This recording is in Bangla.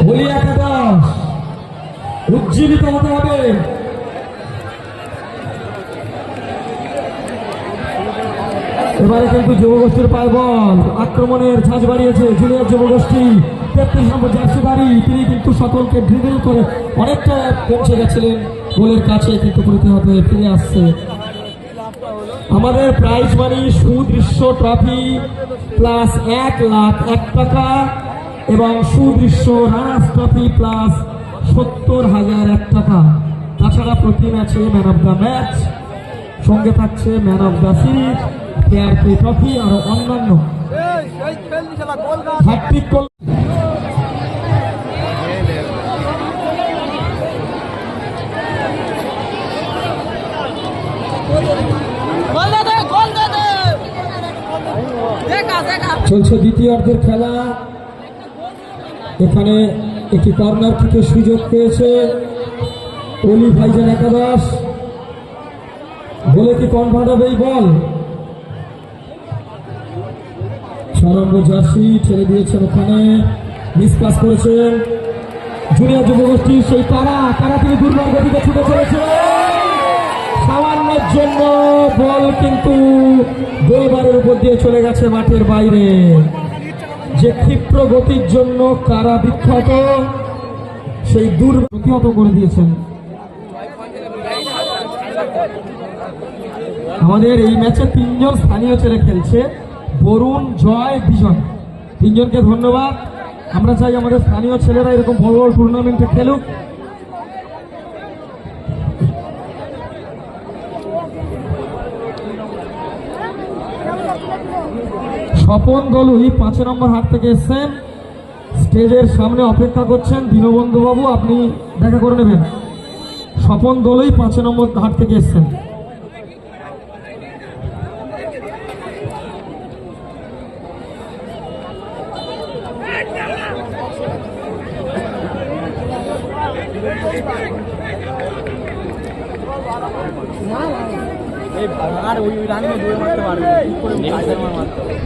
হোলি একাদশ উজ্জীবিত হতে হবে। এবারে কিন্তু যুবগোষ্ঠীর পায় বল, আক্রমণের ঝাঁজ বাড়িয়েছে জুনিয়র যুবগোষ্ঠী। 33 নম্বর জার্সিধারী তিনি কিন্তু সকলকে ড্রিবল করে অনেকটা পৌঁছে গেছিলেন গোলের কাছে, কিন্তু প্রতিহত হয়ে ফিরে আসছে। আমাদের প্রাইজ মানি সুদৃশ্য ট্রফি প্লাস 1,01,000 টাকা এবং সুদৃশ্য রানার্স ট্রফি প্লাস 70,001 টাকা। তাছাড়া প্রতি ম্যাচে ম্যান অফ দ্য ম্যাচ, সঙ্গে থাকছে man of the series, KRP trophy আরো অন্যান্য। হ্যাট্রিক চলছে দ্বিতীয়ার্ধের খেলা। এখানে একটি কর্নার থেকে সুযোগ পেয়েছে অলি ভাইজান একাদশ। বলে কি কনভার্ট হবে এই বল? 6 নম্বর জার্সি ছেড়ে দিয়েছেন, ওখানে মিসপাস করেছেন জুনিয়র যুবগোষ্ঠী। সেই কারা থেকে দুর্বার গতিতে ছুটে চলেছে, সামান্যের জন্য বল কিন্তু গোলবারের উপর দিয়ে চলে গেছে মাঠের বাইরে। যে ক্ষিপ্র গতির জন্য কারা বিখ্যাত, সেই প্রতিহত করে দিয়েছেন। আমাদের এই ম্যাচে 3 জন স্থানীয় ছেলে খেলছে, বরুণ, জয়, বিজয়, 3 জনকে ধন্যবাদ। আমরা চাই আমাদের স্থানীয় ছেলেরা এরকম বড় বড় টুর্নামেন্টে খেলুক। স্বপন দলুই 5 নম্বর হাট থেকে এসছেন, স্টেজের সামনে অপেক্ষা করছেন। দীনবন্ধু বাবু আপনি দেখা করে নেবেন। স্বপন দলুই 5 নম্বর হাট থেকে এসছেন। আর ওই রানিংয়ে দৌড়ে মারতে পারবে, ঠিক করে মারতে হবে।